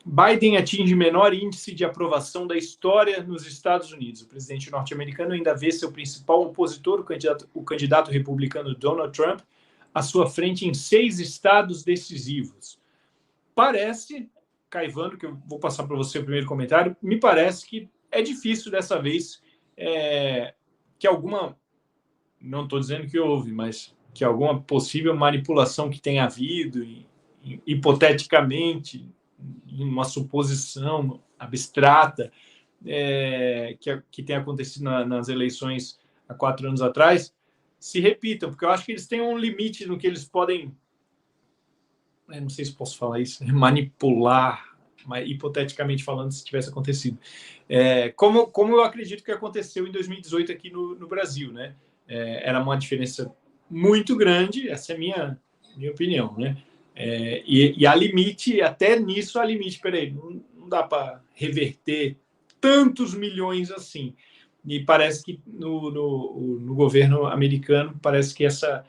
Biden atinge menor índice de aprovação da história nos Estados Unidos. O presidente norte-americano ainda vê seu principal opositor, o candidato republicano Donald Trump, à sua frente em 6 estados decisivos. Parece, Caivano, que eu vou passar para você o primeiro comentário, me parece que é difícil dessa vez que alguma, não estou dizendo que houve, mas que alguma possível manipulação que tenha havido, hipoteticamente, em uma suposição abstrata que tem acontecido nas eleições há 4 anos atrás, se repitam, porque eu acho que eles têm um limite no que eles podem, não sei se posso falar isso, manipular, mas hipoteticamente falando, se tivesse acontecido. Como eu acredito que aconteceu em 2018 aqui no Brasil, né? Era uma diferença muito grande, essa é a minha opinião, né? E há limite, até nisso há limite. Peraí, não dá para reverter tantos milhões assim. E parece que no governo americano, parece que essa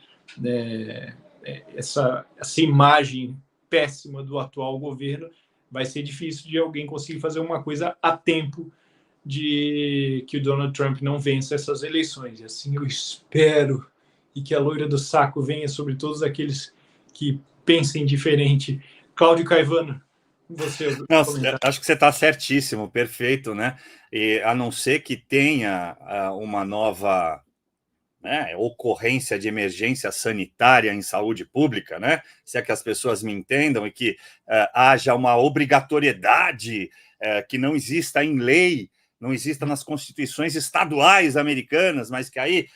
imagem péssima do atual governo vai ser difícil de alguém conseguir fazer uma coisa a tempo de que o Donald Trump não vença essas eleições. E assim eu espero, e que a loira do saco venha sobre todos aqueles que pensem diferente. Cláudio Caivano, você. Não, acho que você está certíssimo, perfeito, né? E a não ser que tenha uma nova ocorrência de emergência sanitária em saúde pública, né? Se é que as pessoas me entendam, e que haja uma obrigatoriedade que não exista em lei, não exista nas constituições estaduais americanas, mas que aí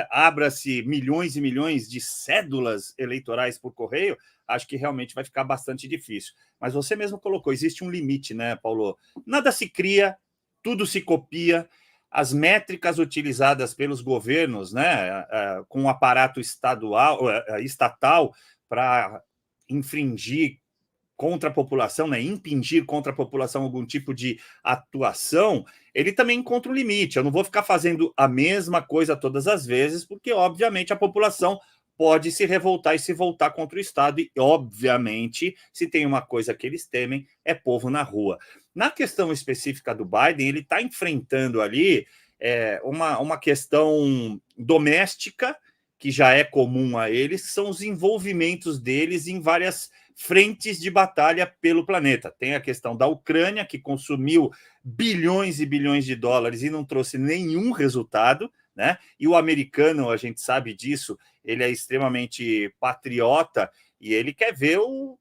abra-se milhões e milhões de cédulas eleitorais por correio, acho que realmente vai ficar bastante difícil. Mas você mesmo colocou, existe um limite, né, Paulo? Nada se cria, tudo se copia. As métricas utilizadas pelos governos, né, com o aparato estatal para infringir contra a população, né, impingir contra a população algum tipo de atuação, ele também encontra um limite. Eu não vou ficar fazendo a mesma coisa todas as vezes, porque, obviamente, a população pode se revoltar e se voltar contra o Estado, e, obviamente, se tem uma coisa que eles temem, é povo na rua. Na questão específica do Biden, ele está enfrentando ali uma questão doméstica, que já é comum a eles, que são os envolvimentos deles em várias frentes de batalha pelo planeta. Tem a questão da Ucrânia, que consumiu bilhões e bilhões de dólares e não trouxe nenhum resultado, né? E o americano, a gente sabe disso, ele é extremamente patriota e ele quer ver o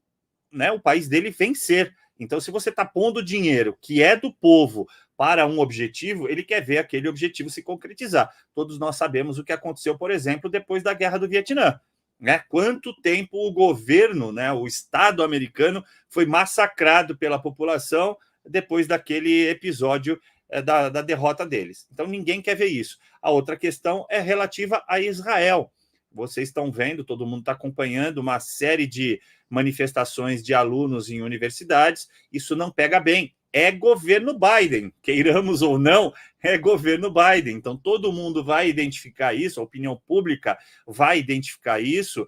país dele vencer. Então, se você está pondo dinheiro que é do povo para um objetivo, ele quer ver aquele objetivo se concretizar. Todos nós sabemos o que aconteceu, por exemplo, depois da Guerra do Vietnã. Né? Quanto tempo o governo, né, o Estado americano, foi massacrado pela população depois daquele episódio da derrota deles. Então, ninguém quer ver isso. A outra questão é relativa a Israel. Vocês estão vendo, todo mundo está acompanhando uma série de manifestações de alunos em universidades. Isso não pega bem. É governo Biden, queiramos ou não, é governo Biden. Então, todo mundo vai identificar isso, a opinião pública vai identificar isso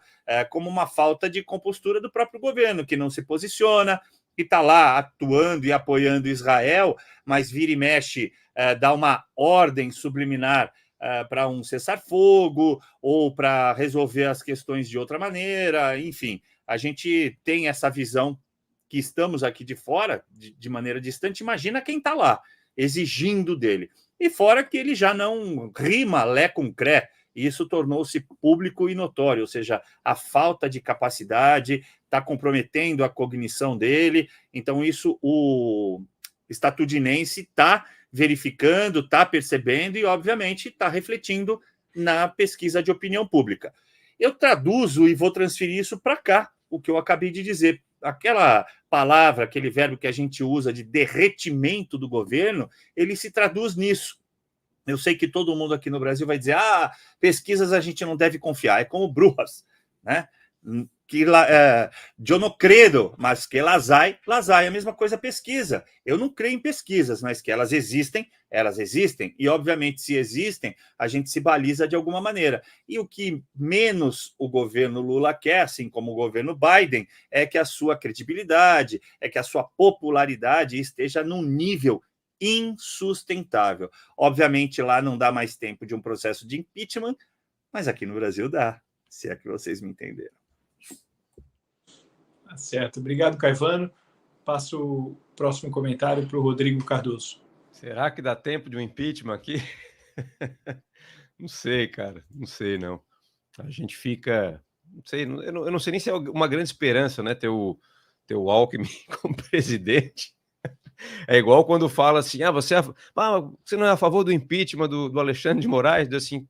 como uma falta de compostura do próprio governo, que não se posiciona, que está lá atuando e apoiando Israel, mas vira e mexe, dá uma ordem subliminar para um cessar-fogo ou para resolver as questões de outra maneira. Enfim, a gente tem essa visão que estamos aqui de fora, de maneira distante. Imagina quem está lá, exigindo dele. E fora que ele já não rima lé com cré, e isso tornou-se público e notório, ou seja, a falta de capacidade está comprometendo a cognição dele. Então, isso o estadunidense está verificando, está percebendo e, obviamente, está refletindo na pesquisa de opinião pública. Eu traduzo e vou transferir isso para cá, o que eu acabei de dizer. Aquela palavra, aquele verbo que a gente usa de derretimento do governo, ele se traduz nisso. Eu sei que todo mundo aqui no Brasil vai dizer pesquisas a gente não deve confiar, é como bruxas, né? que eu não creio, mas que las hay é a mesma coisa pesquisa. Eu não creio em pesquisas, mas que elas existem, e obviamente se existem, a gente se baliza de alguma maneira. E o que menos o governo Lula quer, assim como o governo Biden, é que a sua credibilidade, é que a sua popularidade esteja num nível insustentável. Obviamente lá não dá mais tempo de um processo de impeachment, mas aqui no Brasil dá, se é que vocês me entenderam. Tá certo. Obrigado, Caivano. Passo o próximo comentário para o Rodrigo Cardoso. Será que dá tempo de um impeachment aqui? Não sei, cara. Não sei, não. A gente fica... Não sei, eu não sei nem se é uma grande esperança, né? Ter o Alckmin como presidente. É igual quando fala assim, você não é a favor do impeachment do Alexandre de Moraes? Assim,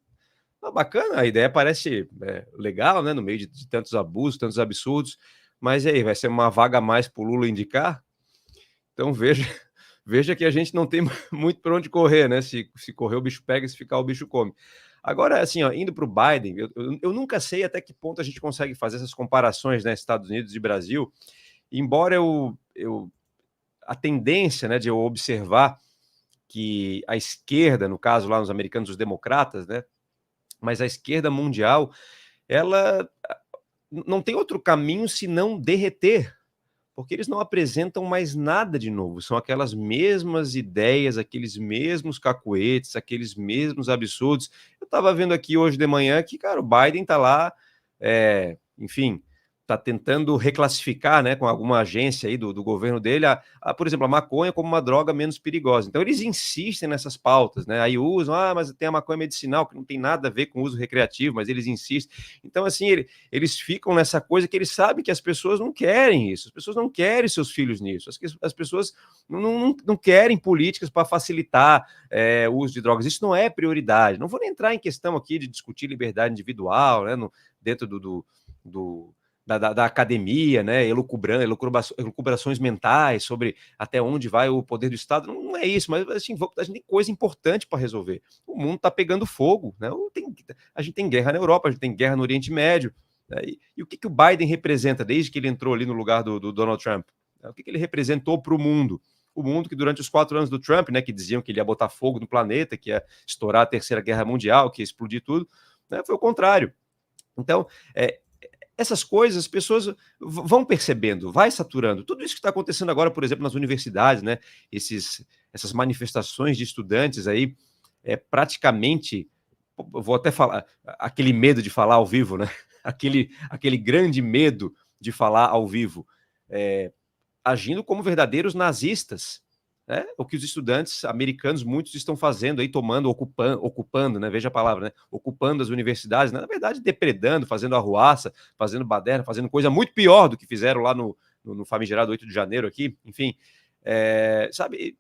bacana, a ideia parece legal, né? No meio de tantos abusos, tantos absurdos. Mas aí, vai ser uma vaga a mais para o Lula indicar? Então veja que a gente não tem muito para onde correr, né? Se correr o bicho pega, se ficar o bicho come. Agora, assim, indo para o Biden, eu nunca sei até que ponto a gente consegue fazer essas comparações, né? Estados Unidos e Brasil, embora a tendência, né, de eu observar que a esquerda, no caso lá nos americanos, os democratas, né? Mas a esquerda mundial, ela não tem outro caminho senão derreter, porque eles não apresentam mais nada de novo, são aquelas mesmas ideias, aqueles mesmos cacuetes, aqueles mesmos absurdos. Eu estava vendo aqui hoje de manhã que, cara, o Biden está lá, enfim, está tentando reclassificar, né, com alguma agência aí do governo dele, por exemplo, a maconha como uma droga menos perigosa. Então eles insistem nessas pautas, né? Aí usam, mas tem a maconha medicinal, que não tem nada a ver com uso recreativo, mas eles insistem. Então, assim, eles ficam nessa coisa que eles sabem que as pessoas não querem isso, as pessoas não querem seus filhos nisso, as pessoas não querem políticas para facilitar o uso de drogas. Isso não é prioridade. Não vou nem entrar em questão aqui de discutir liberdade individual, né, dentro da academia, né, elucubrações mentais sobre até onde vai o poder do Estado, não é isso, mas assim, a gente tem coisa importante para resolver. O mundo está pegando fogo, né? A gente tem guerra na Europa, a gente tem guerra no Oriente Médio, né? E o que o Biden representa desde que ele entrou ali no lugar do Donald Trump? O que ele representou para o mundo? O mundo que durante os 4 anos do Trump, né, que diziam que ele ia botar fogo no planeta, que ia estourar a Terceira Guerra Mundial, que ia explodir tudo, né, foi o contrário. Então, essas coisas as pessoas vão percebendo, vai saturando. Tudo isso que está acontecendo agora, por exemplo, nas universidades, né? Essas manifestações de estudantes aí, praticamente, vou até falar, aquele medo de falar ao vivo, né? Aquele grande medo de falar ao vivo, agindo como verdadeiros nazistas. O que os estudantes americanos, muitos estão fazendo aí, ocupando, né? Veja a palavra, né? Ocupando as universidades, né? Na verdade, depredando, fazendo arruaça, fazendo baderna, fazendo coisa muito pior do que fizeram lá no famigerado 8 de janeiro aqui, enfim. Sabe,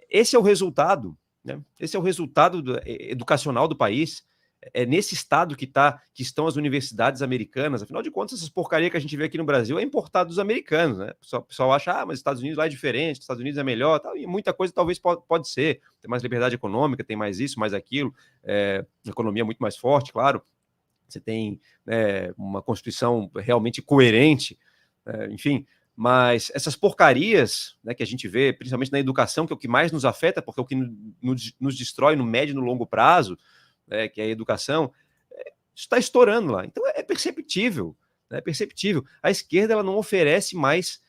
esse é o resultado, né? Esse é o resultado educacional do país. É nesse estado que estão as universidades americanas. Afinal de contas, essas porcarias que a gente vê aqui no Brasil é importado dos americanos, né? O pessoal acha, mas Estados Unidos lá é diferente, Estados Unidos é melhor, tal, e muita coisa talvez pode ser. Tem mais liberdade econômica, tem mais isso, mais aquilo, economia muito mais forte, claro. Você tem uma Constituição realmente coerente, enfim. Mas essas porcarias, né, que a gente vê, principalmente na educação, que é o que mais nos afeta, porque é o que nos destrói no médio e no longo prazo, que é a educação, está estourando lá. Então é perceptível, né? É perceptível. A esquerda ela não oferece mais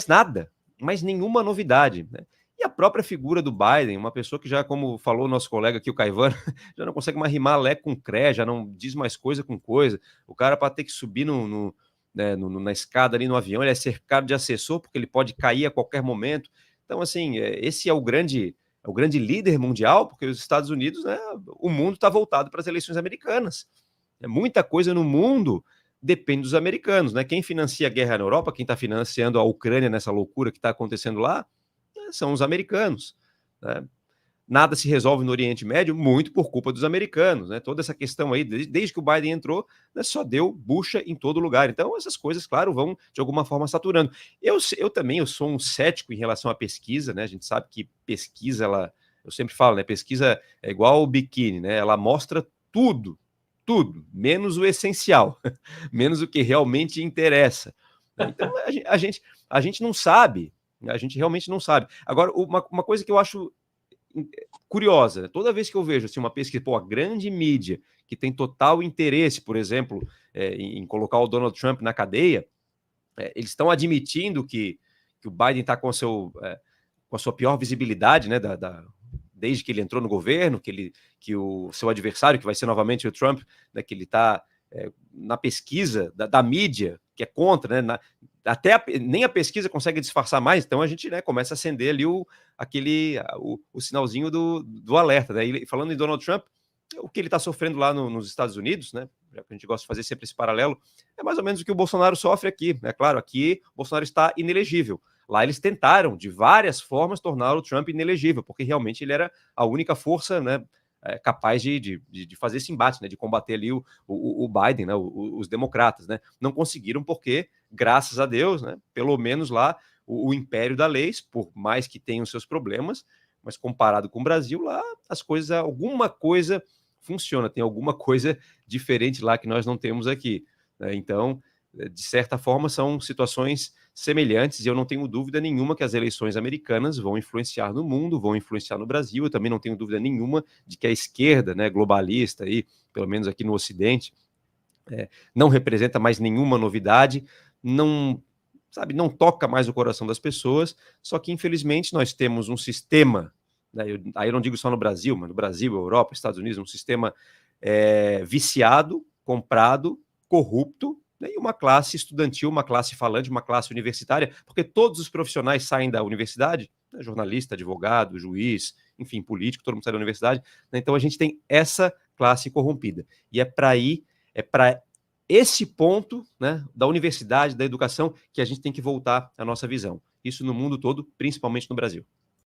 nada, mais nenhuma novidade, né? E a própria figura do Biden, uma pessoa que já, como falou nosso colega aqui, o Caivano, já não consegue mais rimar lé com cré, já não diz mais coisa com coisa. O cara, para ter que subir na escada ali no avião, ele é cercado de assessor, porque ele pode cair a qualquer momento. Então, assim, esse é o grande líder mundial, porque os Estados Unidos, né, o mundo está voltado para as eleições americanas. Muita coisa no mundo depende dos americanos, né? Quem financia a guerra na Europa, quem está financiando a Ucrânia nessa loucura que está acontecendo lá, são os americanos, né? Nada se resolve no Oriente Médio muito por culpa dos americanos, né? Toda essa questão aí, desde que o Biden entrou, né, só deu bucha em todo lugar. Então, essas coisas, claro, vão de alguma forma saturando. Eu sou um cético em relação à pesquisa, né? A gente sabe que pesquisa, eu sempre falo, né? Pesquisa é igual o biquíni, né? Ela mostra tudo, tudo, menos o essencial, menos o que realmente interessa. Então, a gente não sabe, a gente realmente não sabe. Agora, uma coisa que eu acho curiosa, toda vez que eu vejo assim, uma pesquisa, a grande mídia que tem total interesse, por exemplo, em colocar o Donald Trump na cadeia, eles estão admitindo que o Biden está com a sua pior visibilidade, né, desde que ele entrou no governo, que o seu adversário, que vai ser novamente o Trump, né, que ele está na pesquisa da mídia, que é contra, né, nem a pesquisa consegue disfarçar mais, então a gente, né, começa a acender ali o sinalzinho do alerta. Né? E falando em Donald Trump, o que ele está sofrendo lá nos Estados Unidos, né, já que a gente gosta de fazer sempre esse paralelo, é mais ou menos o que o Bolsonaro sofre aqui. É claro, aqui o Bolsonaro está inelegível. Lá eles tentaram, de várias formas, tornar o Trump inelegível, porque realmente ele era a única força, né, capaz de fazer esse embate, né, de combater ali o Biden, né, os democratas. Né? Não conseguiram porque, graças a Deus, né, pelo menos lá, o império da lei, por mais que tenham seus problemas, mas comparado com o Brasil, lá as coisas, alguma coisa funciona, tem alguma coisa diferente lá que nós não temos aqui. Né? Então, de certa forma, são situações semelhantes e eu não tenho dúvida nenhuma que as eleições americanas vão influenciar no mundo, vão influenciar no Brasil. Eu também não tenho dúvida nenhuma de que a esquerda, né, globalista, aí, pelo menos aqui no Ocidente, não representa mais nenhuma novidade, não toca mais o coração das pessoas, só que, infelizmente, nós temos um sistema, né, aí eu não digo só no Brasil, mas no Brasil, Europa, Estados Unidos, um sistema viciado, comprado, corrupto, né, e uma classe estudantil, uma classe falante, uma classe universitária, porque todos os profissionais saem da universidade, né, jornalista, advogado, juiz, enfim, político, todo mundo sai da universidade, né, então a gente tem essa classe corrompida, e é para esse ponto, né, da universidade, da educação, que a gente tem que voltar à nossa visão. Isso no mundo todo, principalmente no Brasil.